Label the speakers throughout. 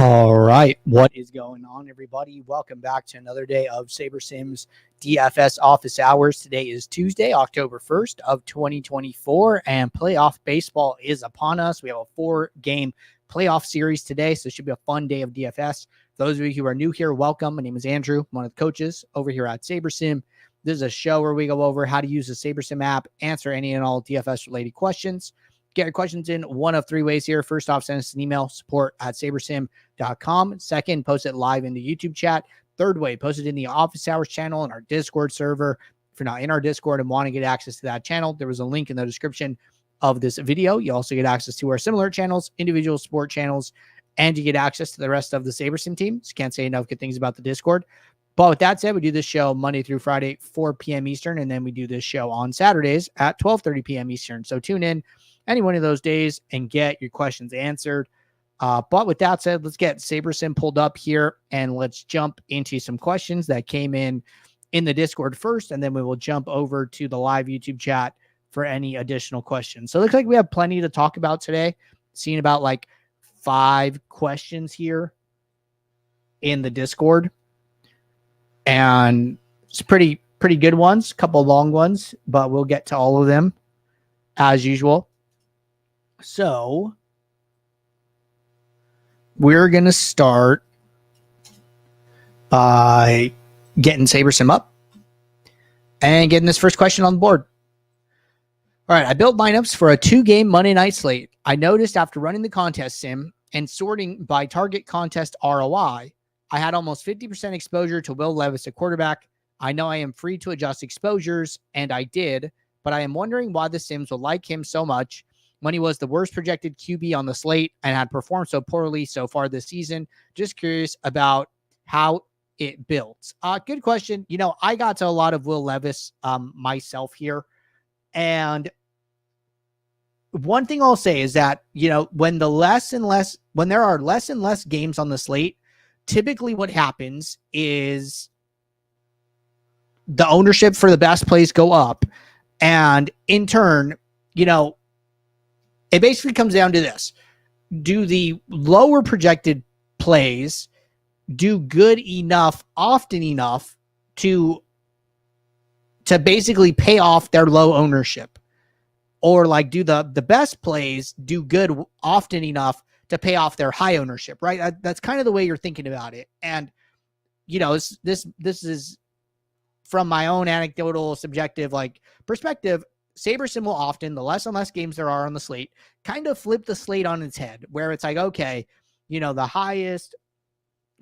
Speaker 1: All right, what is going on, everybody? Welcome back to another day of SaberSim's DFS office hours. Today is Tuesday, October 1st of 2024, and playoff baseball is upon us. We have a 4-game playoff series today, so it should be a fun day of DFS. For those of you who are new here, welcome. My name is Andrew, I'm one of the coaches over here at SaberSim. This is a show where we go over how to use the SaberSim app, answer any and all DFS-related questions. Get your questions in one of 3 ways here. First off, send us an email, support@sabersim.com. Second, post it live in the YouTube chat. Third way, post it in the office hours channel in our Discord server. If you're not in our Discord and want to get access to that channel, there was a link in the description of this video. You also get access to our similar channels, individual support channels, and you get access to the rest of the SaberSim team. Just can't say enough good things about the Discord. But with that said, we do this show Monday through Friday, 4 p.m. Eastern, and then we do this show on Saturdays at 12:30 p.m. Eastern. So tune in any one of those days and get your questions answered. But with that said, let's get SaberSim pulled up here and let's jump into some questions that came in the Discord first, and then we will jump over to the live YouTube chat for any additional questions. So it looks like we have plenty to talk about today. Seeing about like 5 questions here in the Discord, and it's pretty good ones, a couple long ones, but we'll get to all of them as usual. So we're going to start by getting SaberSim up and getting this first question on the board. All right, I built lineups for a 2-game Monday night slate. I noticed after running the contest sim and sorting by target contest ROI, I had almost 50% exposure to Will Levis at quarterback. I know I am free to adjust exposures, and I did, but I am wondering why the sims will like him so much when he was the worst projected QB on the slate and had performed so poorly so far this season. Just curious about how it builds. Good question. You know, I got to a lot of Will Levis myself here. And one thing I'll say is that, you know, when there are less and less games on the slate, typically what happens is the ownership for the best plays go up. And in turn, you know, it basically comes down to this. Do the lower projected plays do good enough, often enough to basically pay off their low ownership? Or like, do the best plays do good often enough to pay off their high ownership, right? That's kind of the way you're thinking about it. And, you know, this is from my own anecdotal, subjective like perspective. SaberSim will often, the less and less games there are on the slate, kind of flip the slate on its head, where it's like, okay, you know, the highest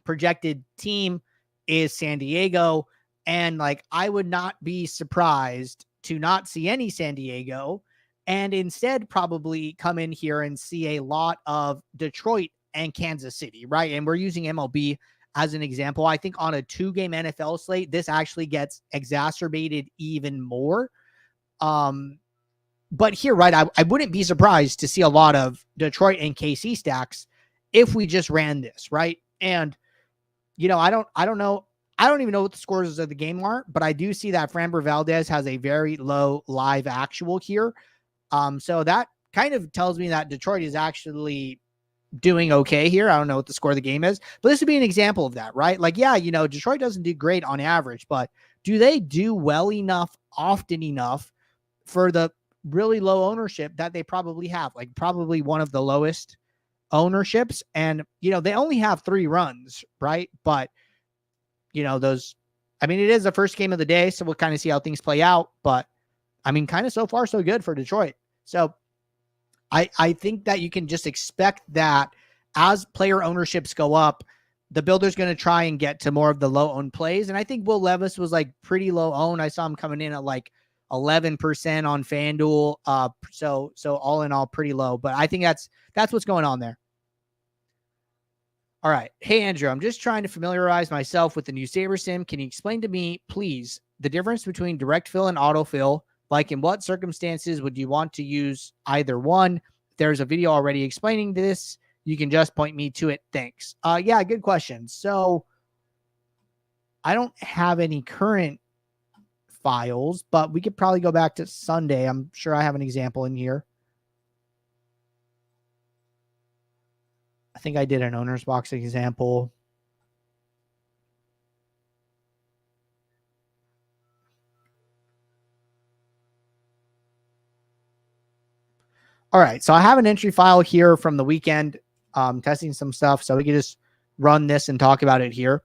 Speaker 1: projected team is San Diego, and like I would not be surprised to not see any San Diego, and instead probably come in here and see a lot of Detroit and Kansas City, right? And we're using MLB as an example. I think on a 2-game NFL slate, this actually gets exacerbated even more. But here, right, I wouldn't be surprised to see a lot of Detroit and KC stacks if we just ran this, right? And, you know, I don't know. I don't even know what the scores of the game are, but I do see that Framber Valdez has a very low live actual here. So that kind of tells me that Detroit is actually doing okay here. I don't know what the score of the game is, but this would be an example of that, right? Like, yeah, you know, Detroit doesn't do great on average, but do they do well enough, often enough for the really low ownership that they probably have? Like probably one of the lowest ownerships. And, you know, they only have 3 runs, right? But, you know, those, I mean, it is the first game of the day, so we'll kind of see how things play out. But I mean, kind of so far so good for Detroit. So I think that you can just expect that as player ownerships go up, the builder's going to try and get to more of the low owned plays. And I think Will Levis was like pretty low owned. I saw him coming in at like 11% on FanDuel. So all in all, pretty low. But I think that's what's going on there. All right. Hey, Andrew, I'm just trying to familiarize myself with the new SaberSim. Can you explain to me, please, the difference between direct fill and autofill? Like, in what circumstances would you want to use either one? There's a video already explaining this. You can just point me to it. Thanks. Yeah, good question. So I don't have any current files, but we could probably go back to Sunday. I'm sure I have an example in here. I I think I did an owner's box example. All right, so I have an entry file here from the weekend, testing some stuff, so we can just run this and talk about it here.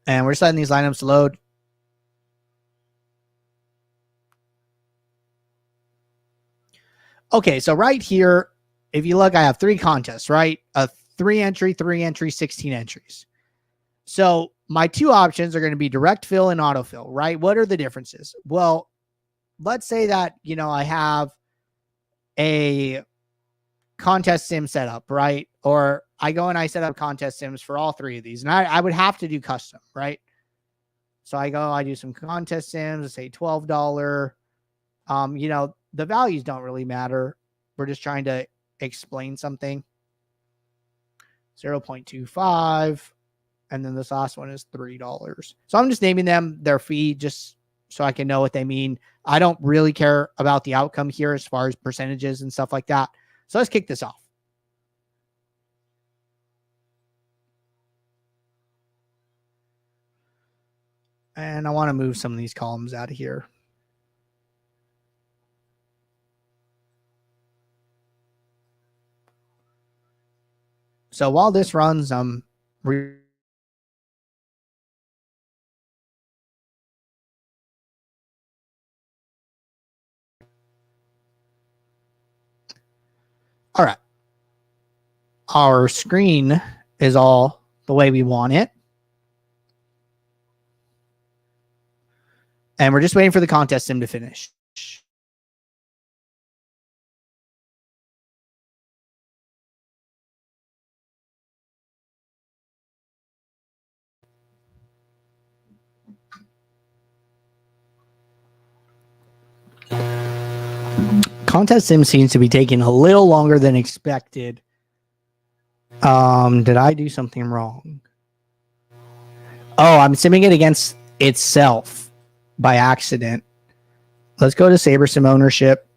Speaker 1: And we're just letting these lineups load. Okay, so right here, if you look, I have 3 contests, right? A 3 entry, 16 entries. So my 2 options are going to be direct fill and autofill, right? What are the differences? Well, let's say that, I have a contest sim setup, right? Or I go and I set up contest sims for all 3 of these, and I would have to do custom, right? So I do some contest sims, say $12. The values don't really matter. We're just trying to explain something. 0.25. And then this last one is $3. So I'm just naming them their fee just so I can know what they mean. I don't really care about the outcome here as far as percentages and stuff like that. So let's kick this off. And I want to move some of these columns out of here. So while this runs, I'm all right. Our screen is all the way we want it. And we're just waiting for the contest sim to finish. Contest sim seems to be taking a little longer than expected. Did I do something wrong? Oh, I'm simming it against itself by accident. Let's go to SaberSim ownership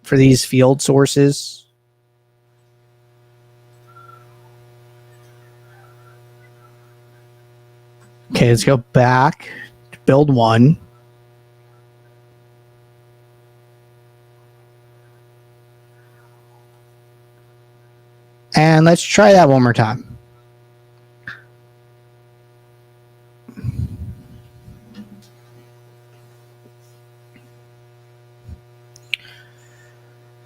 Speaker 1: for these field sources. Okay, let's go back to build 1. And let's try that one more time.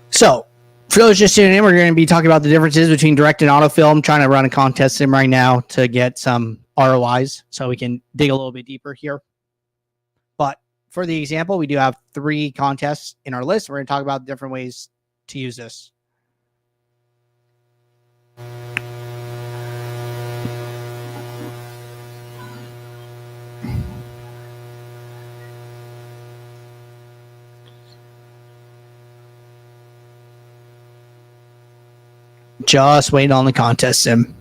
Speaker 1: So, for those just tuning in, we're going to be talking about the differences between direct and autofill. I'm trying to run a contest sim right now to get some ROIs so we can dig a little bit deeper here. But for the example, we do have 3 contests in our list. We're going to talk about different ways to use this. Just waiting on the contest sim.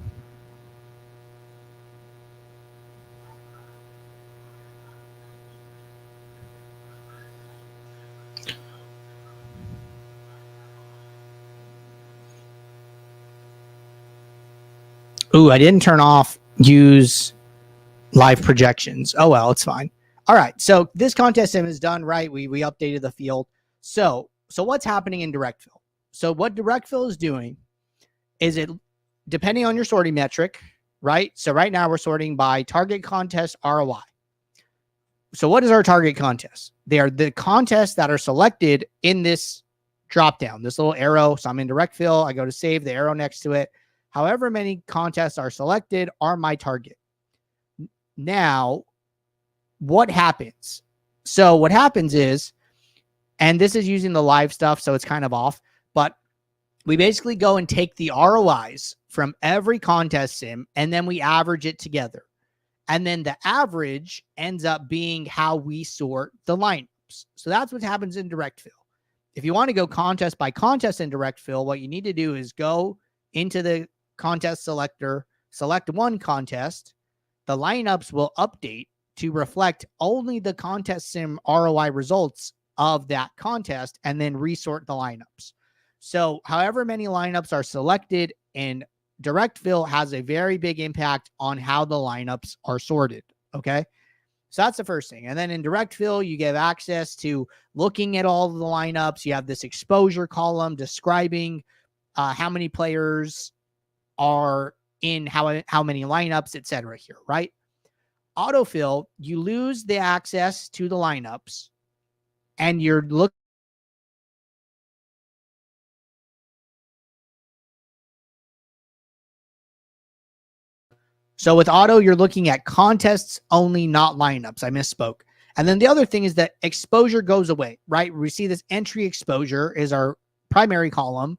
Speaker 1: Ooh, I didn't turn off use live projections. Oh, well, it's fine. All right. So this contest sim is done, right? We updated the field. So what's happening in direct fill? So what direct fill is doing is it, depending on your sorting metric, right? So right now we're sorting by target contest ROI. So what is our target contest? They are the contests that are selected in this drop down, this little arrow. So I'm in direct fill. I go to save, the arrow next to it. However many contests are selected are my target. Now, what happens? So what happens is, and this is using the live stuff, so it's kind of off, but we basically go and take the ROIs from every contest sim, and then we average it together. And then the average ends up being how we sort the lineups. So that's what happens in direct fill. If you want to go contest by contest in direct fill, what you need to do is go into the contest selector, select one contest. The lineups will update to reflect only the contest sim ROI results of that contest and then resort the lineups. So however many lineups are selected in direct fill has a very big impact on how the lineups are sorted. Okay. So that's the first thing. And then in direct fill, you get access to looking at all of the lineups. You have this exposure column describing how many players are in how many lineups, etc. here, right? Autofill, you lose the access to the lineups and you're looking. So with auto, you're looking at contests only, not lineups. I misspoke. And then the other thing is that exposure goes away, right? We see this entry exposure is our primary column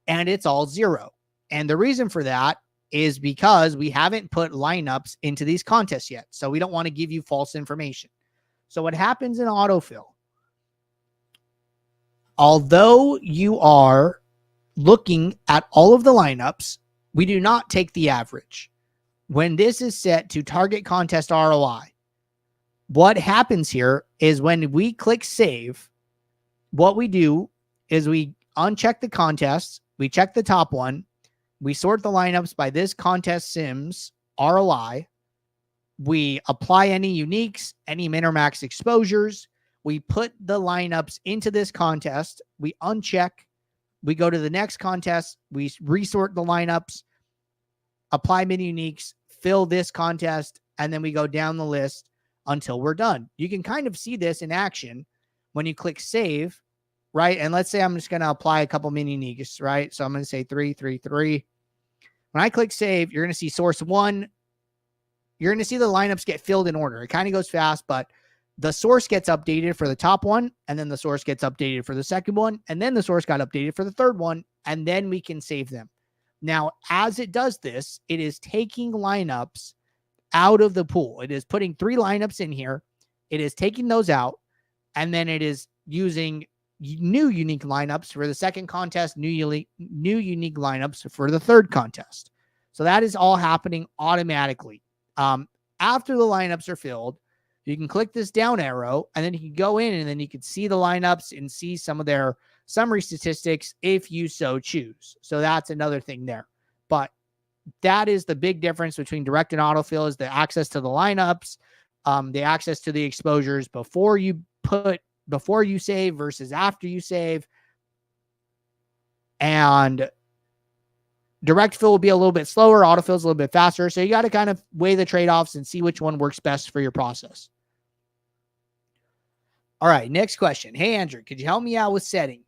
Speaker 1: and it's all 0. And the reason for that is because we haven't put lineups into these contests yet. So we don't want to give you false information. So what happens in autofill, although you are looking at all of the lineups, we do not take the average. When this is set to target contest ROI, what happens here is when we click save, what we do is we uncheck the contests, we check the top one, we sort the lineups by this contest sims ROI, we apply any uniques, any min or max exposures, we put the lineups into this contest, we uncheck, we go to the next contest, we resort the lineups, apply min uniques, fill this contest, and then we go down the list until we're done. You can kind of see this in action when you click save, right? And let's say I'm just going to apply a couple min uniques, right? So I'm going to say 3, 3, 3. When I click save, you're going to see source 1. You're going to see the lineups get filled in order. It kind of goes fast, but the source gets updated for the top one, and then the source gets updated for the second one, and then the source got updated for the third one, and then we can save them. Now, as it does this, it is taking lineups out of the pool. It is putting 3 lineups in here. It is taking those out, and then it is using new unique lineups for the second contest, new unique lineups for the third contest. So that is all happening automatically. After the lineups are filled, you can click this down arrow, and then you can go in, and then you can see the lineups and see some of their summary statistics if you so choose. So that's another thing there. But that is the big difference between direct and autofill, is the access to the lineups, the access to the exposures before you save versus after you save. And direct fill will be a little bit slower. Autofill is a little bit faster. So you got to kind of weigh the trade-offs and see which one works best for your process. All right, next question. Hey, Andrew, could you help me out with setting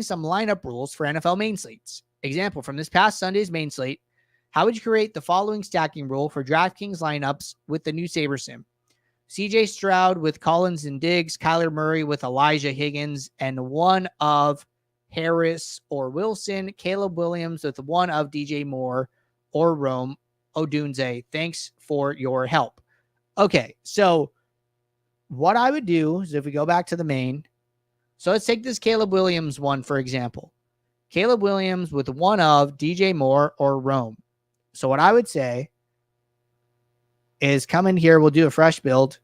Speaker 1: some lineup rules for NFL main slates? Example, from this past Sunday's main slate, how would you create the following stacking rule for DraftKings lineups with the new SaberSim? CJ Stroud with Collins and Diggs, Kyler Murray with Elijah Higgins, and one of Harris or Wilson, Caleb Williams with one of DJ Moore or Rome Odunze. Thanks for your help. Okay, so what I would do is if we go back to the main, so let's take this Caleb Williams one, for example. Caleb Williams with one of DJ Moore or Rome. So what I would say is come in here. We'll do a fresh build.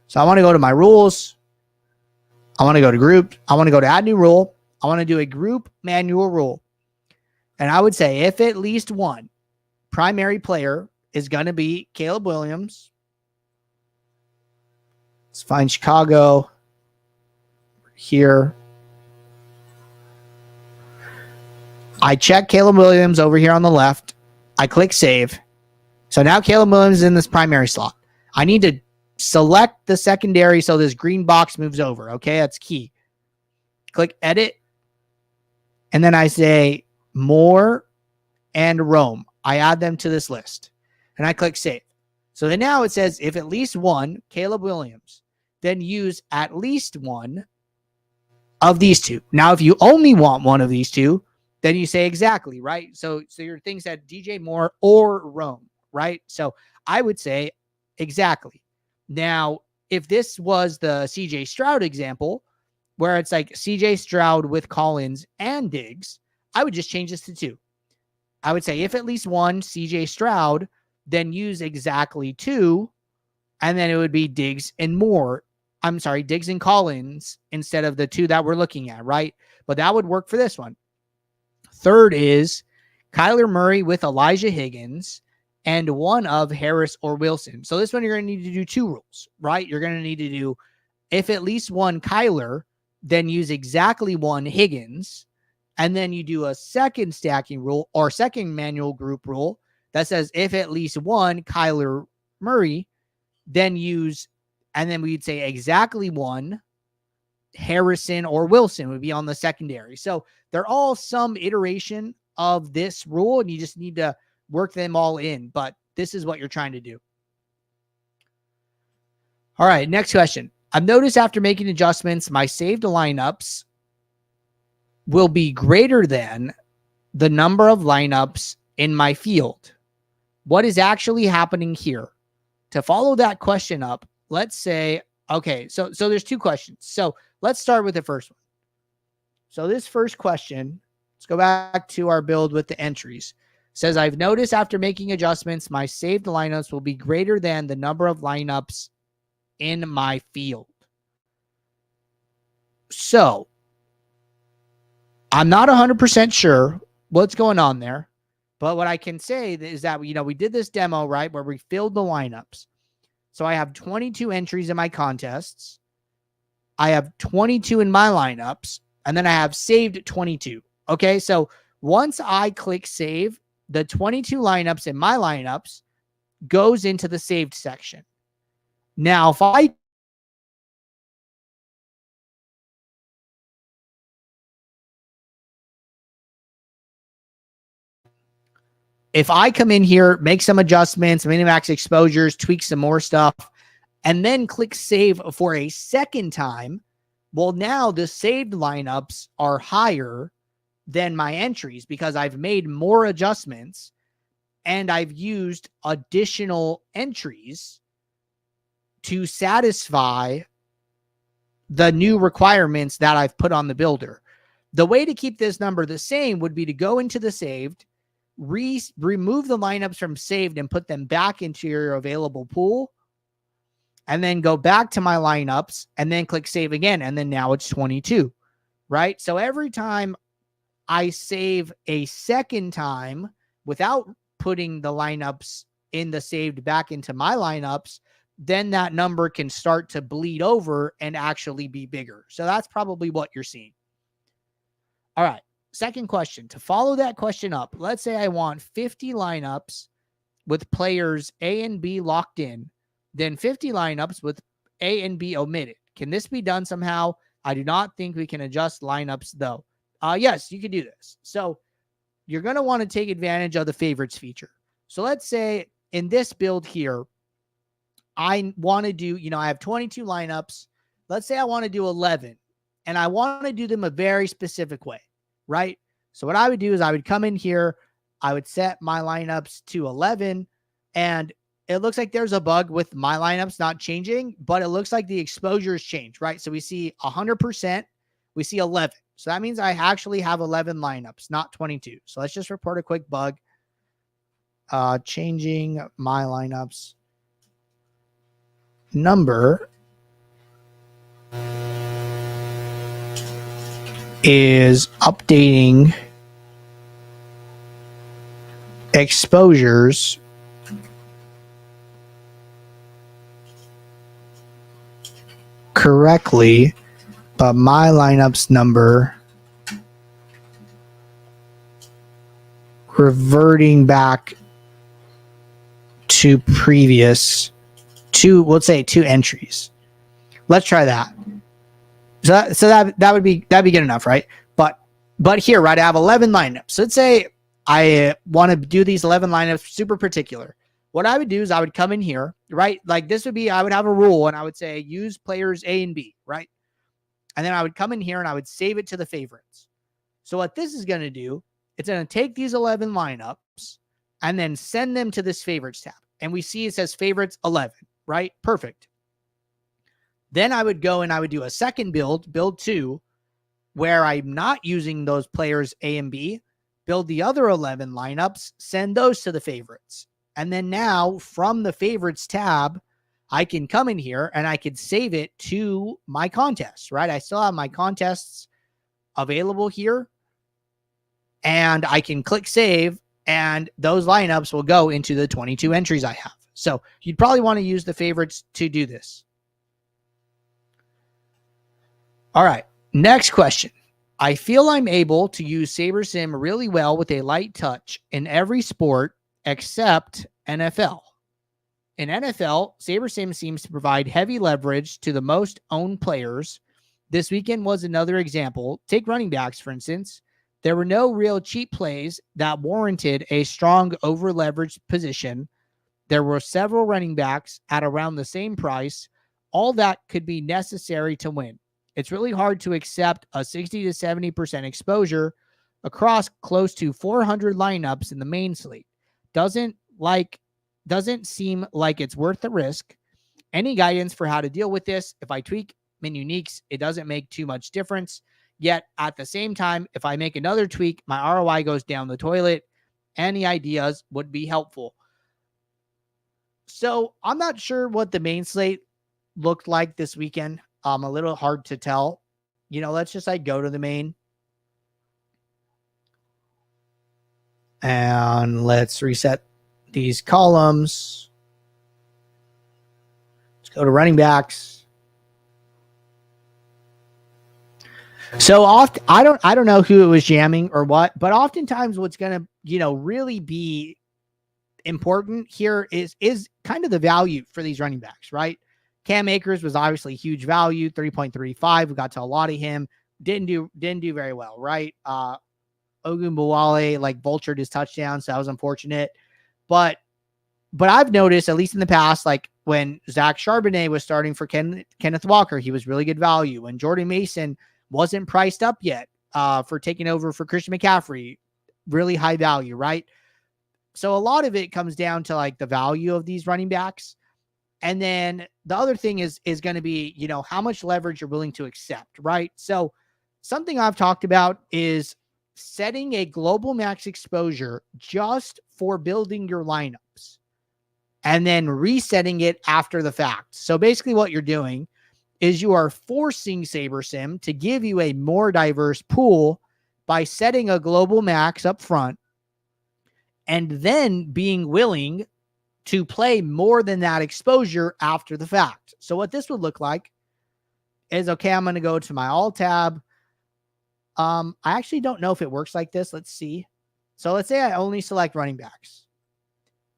Speaker 1: So I want to go to my rules. I want to go to group. I want to go to add new rule. I want to do a group manual rule. And I would say if at least one primary player is going to be Caleb Williams. Let's find Chicago here. I check Caleb Williams over here on the left. I click save. So now Caleb Williams is in this primary slot. I need to select the secondary so this green box moves over. Okay, that's key. Click edit. And then I say Moore and Rome. I add them to this list. And I click save. So then now it says if at least one, Caleb Williams, then use at least one of these two. Now, if you only want one of these two, then you say exactly, right? So your thing said DJ Moore or Rome, right? So I would say exactly. Now, if this was the CJ Stroud example, where it's like CJ Stroud with Collins and Diggs, I would just change this to 2. I would say if at least one CJ Stroud, then use exactly 2, and then it would be Diggs and Moore. I'm sorry, Diggs and Collins instead of the 2 that we're looking at, right? But that would work for this one. Third is Kyler Murray with Elijah Higgins and one of Harris or Wilson. So this one you're going to need to do 2 rules, right? You're going to need to do, if at least one Kyler, then use exactly 1 Higgins. And then you do a second stacking rule or second manual group rule that says if at least 1 Kyler Murray, then use, and then we'd say exactly 1 Harrison or Wilson would be on the secondary. So they're all some iteration of this rule, and you just need to work them all in. But this is what you're trying to do. All right, next question. I've noticed after making adjustments, my saved lineups will be greater than the number of lineups in my field. What is actually happening here? To follow that question up, let's say, okay, so there's 2 questions. So let's start with the first one. So this first question, let's go back to our build with the entries. It says, I've noticed after making adjustments, my saved lineups will be greater than the number of lineups in my field. So I'm not 100% sure what's going on there, but what I can say is that, we did this demo, right, where we filled the lineups. So I have 22 entries in my contests. I have 22 in my lineups, and then I have saved 22. Okay, so once I click save, the 22 lineups in my lineups goes into the saved section. Now, if I come in here, make some adjustments, minimax exposures, tweak some more stuff, and then click save for a second time, well, now the saved lineups are higher than my entries because I've made more adjustments and I've used additional entries to satisfy the new requirements that I've put on the builder. The way to keep this number the same would be to go into the saved, remove the lineups from saved and put them back into your available pool, and then go back to my lineups and then click save again. And then now it's 22, right? So every time I save a second time without putting the lineups in the saved back into my lineups, then that number can start to bleed over and actually be bigger. So that's probably what you're seeing. All right. Second question. To follow that question up, let's say I want 50 lineups with players A and B locked in, then 50 lineups with A and B omitted. Can this be done somehow? I do not think we can adjust lineups though. Yes, you can do this. So you're going to want to take advantage of the favorites feature. So let's say in this build here, I want to do, I have 22 lineups. Let's say I want to do 11 and I want to do them a very specific way, right? So what I would do is I would come in here, I would set my lineups to 11, and it looks like there's a bug with my lineups not changing, but it looks like the exposures change, right? So we see 100%, we see 11. So that means I actually have 11 lineups, not 22. So let's just report a quick bug. Changing my lineups number is updating exposures correctly, but my lineups number reverting back to previous let's say two entries. Let's try that. So that'd be good enough, right? But here, right, I have 11 lineups. So let's say I want to do these 11 lineups super particular. What I would do is I would come in here, right? Like this would be, I would have a rule and I would say use players A and B, right? And then I would come in here and I would save it to the favorites. So what this is going to do, it's going to take these 11 lineups and then send them to this favorites tab. And we see it says favorites 11, right? Perfect. Then I would go and I would do a second build 2, where I'm not using those players A and B, build the other 11 lineups, send those to the favorites. And then now from the favorites tab, I can come in here and I could save it to my contests, right? I still have my contests available here, and I can click save, and those lineups will go into the 22 entries I have. So you'd probably want to use the favorites to do this. All right, next question. I feel I'm able to use SaberSim really well with a light touch in every sport except NFL. In NFL, SaberSim seems to provide heavy leverage to the most owned players. This weekend was another example. Take running backs, for instance. There were no real cheap plays that warranted a strong over-leveraged position. There were several running backs at around the same price. All that could be necessary to win. It's really hard to accept a 60 to 70% exposure across close to 400 lineups in the main slate. Doesn't seem like it's worth the risk. Any guidance for how to deal with this? If I tweak min uniques, it doesn't make too much difference. Yet at the same time, if I make another tweak, my ROI goes down the toilet. Any ideas would be helpful. So I'm not sure what the main slate looked like this weekend. A little hard to tell. Let's just go to the main. And let's reset these columns. Let's go to running backs. So often, I don't know who it was jamming or what, but oftentimes what's going to, really be important here is kind of the value for these running backs, right? Cam Akers was obviously huge value, 3.35. We got to a lot of him. Didn't do very well, right? Ogunbowale vultured his touchdown, so that was unfortunate. But I've noticed, at least in the past, when Zach Charbonnet was starting for Kenneth Walker, he was really good value. When Jordan Mason wasn't priced up yet for taking over for Christian McCaffrey, really high value, right? So a lot of it comes down to the value of these running backs. And then the other thing is going to be, how much leverage you're willing to accept, right? So something I've talked about is setting a global max exposure just for building your lineups and then resetting it after the fact. So basically what you're doing is you are forcing SaberSim to give you a more diverse pool by setting a global max up front and then being willing to play more than that exposure after the fact. So what this would look like is, okay, I'm going to go to my all tab. I actually don't know if it works like this. Let's see. So let's say I only select running backs.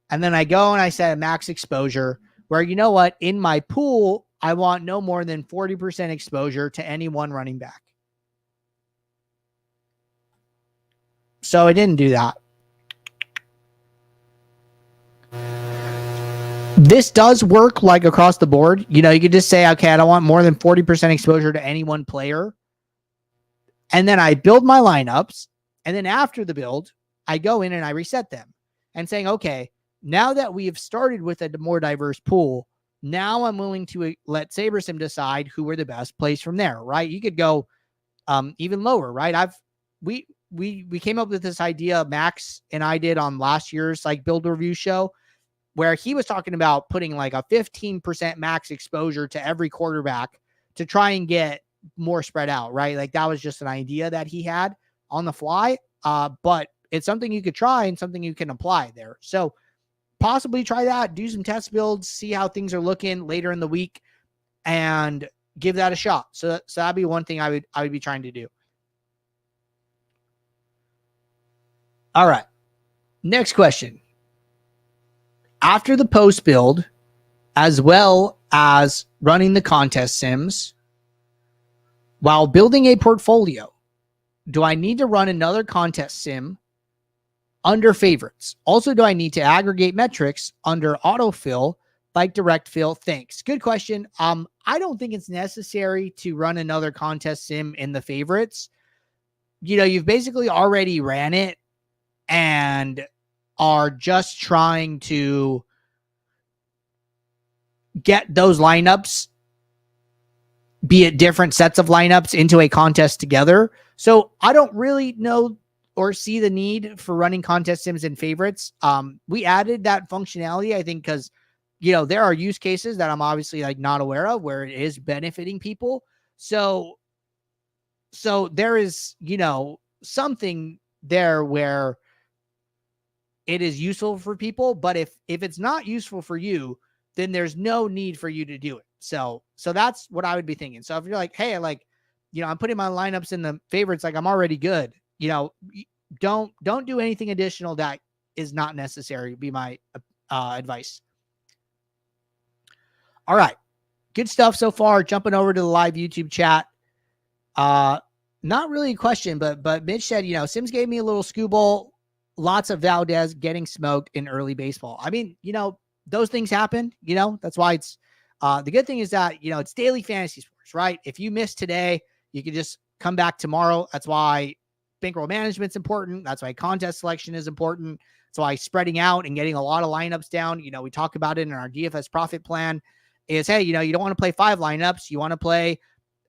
Speaker 1: And then I go and I set a max exposure where, in my pool, I want no more than 40% exposure to any one running back. So I didn't do that. This does work across the board. You could just say, okay, I don't want more than 40% exposure to any one player. And then I build my lineups. And then after the build, I go in and I reset them and saying, okay, now that we have started with a more diverse pool, now I'm willing to let SaberSim decide who are the best plays from there, right? You could go even lower, right? We came up with this idea, Max and I did on last year's build review show, where he was talking about putting a 15% max exposure to every quarterback to try and get more spread out, right? That was just an idea that he had on the fly. But it's something you could try and something you can apply there. So possibly try that, do some test builds, see how things are looking later in the week and give that a shot. So that'd be one thing I would be trying to do. All right. Next question. After the post build, as well as running the contest sims, while building a portfolio, do I need to run another contest sim under favorites? Also, do I need to aggregate metrics under autofill like direct fill? Thanks. Good question. I don't think it's necessary to run another contest sim in the favorites. You've basically already ran it and are just trying to get those lineups, be it different sets of lineups, into a contest together. So I don't really know or see the need for running contest sims and favorites. We added that functionality, I think, because there are use cases that I'm obviously like not aware of where it is benefiting people. So there is, something there where it is useful for people, but if it's not useful for you, then there's no need for you to do it. So that's what I would be thinking. So if you're like, hey, I'm putting my lineups in the favorites, like I'm already good, don't do anything additional that is not necessary, would be my advice. All right. Good stuff so far. Jumping over to the live YouTube chat. Not really a question, but Mitch said, Sims gave me a little skewball. Lots of Valdez getting smoked in early baseball. I mean, those things happen, that's why it's the good thing is that, it's daily fantasy sports, right? If you miss today, you can just come back tomorrow. That's why bankroll management's important. That's why contest selection is important. That's why spreading out and getting a lot of lineups down, we talk about it in our DFS profit plan is, hey, you don't want to play 5 lineups. You want to play,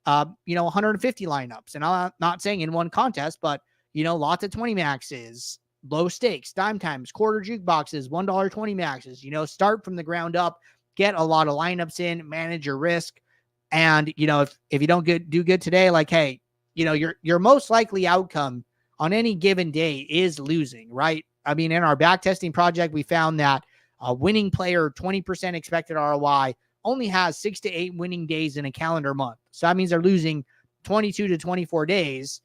Speaker 1: 150 lineups. And I'm not saying in one contest, but, lots of 20 maxes, low stakes, dime times, quarter jukeboxes, $1.20 maxes, start from the ground up, get a lot of lineups in, manage your risk. And, if you don't do good today, like, hey, your most likely outcome on any given day is losing, right? I mean, in our back testing project, we found that a winning player, 20% expected ROI, only has 6 to 8 winning days in a calendar month. So that means they're losing 22 to 24 days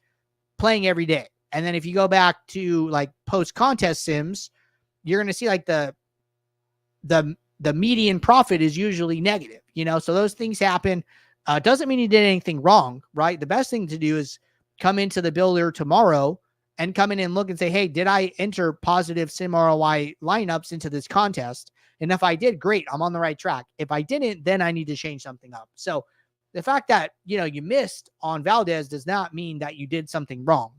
Speaker 1: playing every day. And then if you go back to like post contest sims, you're going to see like the median profit is usually negative, so those things happen. Doesn't mean you did anything wrong, right? The best thing to do is come into the builder tomorrow and come in and look and say, hey, did I enter positive sim ROI lineups into this contest? And if I did, great, I'm on the right track. If I didn't, then I need to change something up. So the fact that, you missed on Valdez does not mean that you did something wrong.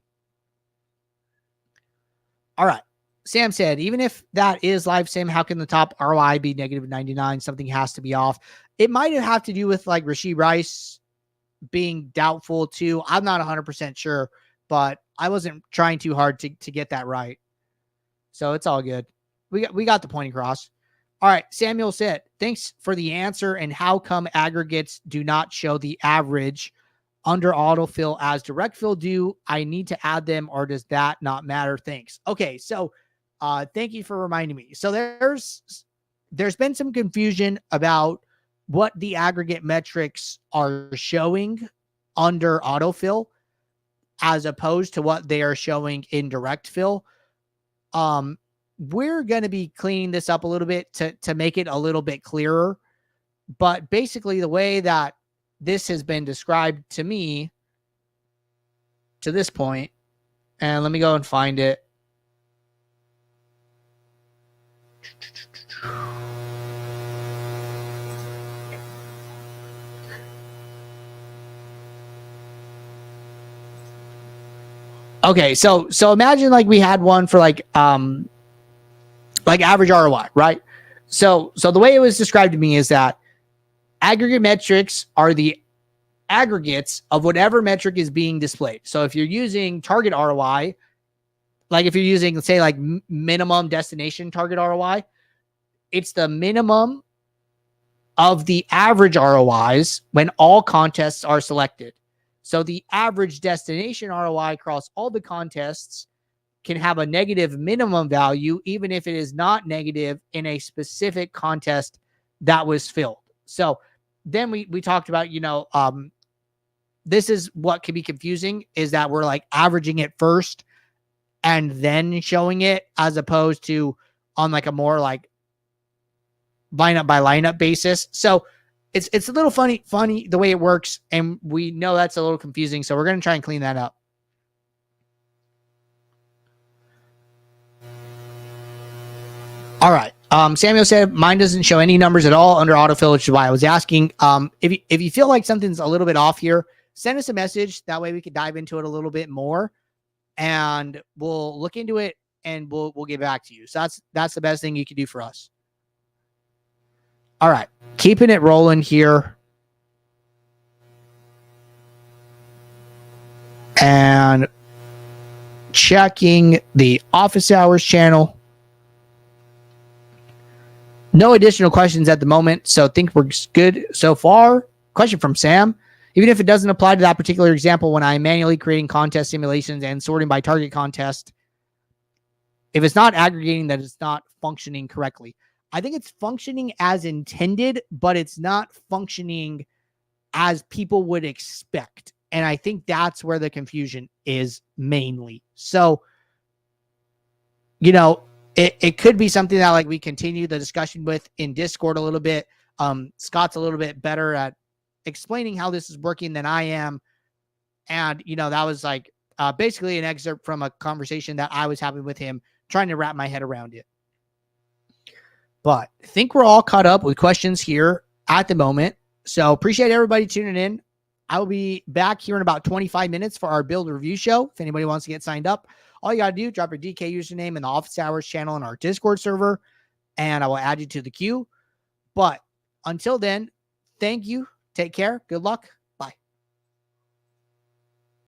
Speaker 1: All right. Sam said, even if that is live sim, how can the top ROI be negative 99? Something has to be off. It might have to do with like Rashid Rice being doubtful too. I'm not 100% sure, but I wasn't trying too hard to get that right. So it's all good. We got the point across. All right. Samuel said, thanks for the answer. And how come aggregates do not show the average under autofill as direct fill do? I need to add them, or does that not matter? Thanks. Okay. So thank you for reminding me. So there's been some confusion about what the aggregate metrics are showing under autofill as opposed to what they are showing in direct fill. We're going to be cleaning this up a little bit to make it a little bit clearer. But basically the way that this has been described to me to this point, and let me go and find it. Okay, so imagine like we had one for like average ROI, right? So the way it was described to me is that aggregate metrics are the aggregates of whatever metric is being displayed. So if you're using target ROI, like if you're using, let's say, like minimum destination target ROI, it's the minimum of the average ROIs when all contests are selected. So the average destination ROI across all the contests can have a negative minimum value, even if it is not negative in a specific contest that was filled. So then we talked about, this is what can be confusing, is that we're like averaging it first and then showing it, as opposed to on like a more like lineup by lineup basis. So it's a little funny the way it works, and we know that's a little confusing. So we're going to try and clean that up. All right. Samuel said mine doesn't show any numbers at all under autofill, which is why I was asking. If you feel like something's a little bit off here, send us a message. That way we can dive into it a little bit more, and we'll look into it and we'll get back to you. So that's the best thing you can do for us. All right. Keeping it rolling here. And checking the office hours channel. No additional questions at the moment, so I think we're good so far. Question from Sam. Even if it doesn't apply to that particular example, when I'm manually creating contest simulations and sorting by target contest, if it's not aggregating, that it's not functioning correctly. I think it's functioning as intended, but it's not functioning as people would expect. And I think that's where the confusion is mainly. So, it could be something that like we continue the discussion with in Discord a little bit. Scott's a little bit better at explaining how this is working than I am. And, that was like basically an excerpt from a conversation that I was having with him, trying to wrap my head around it. But I think we're all caught up with questions here at the moment. So appreciate everybody tuning in. I will be back here in about 25 minutes for our build review show. If anybody wants to get signed up, all you got to do, drop your DK username in the office hours channel in our Discord server, and I will add you to the queue. But until then, thank you. Take care. Good luck.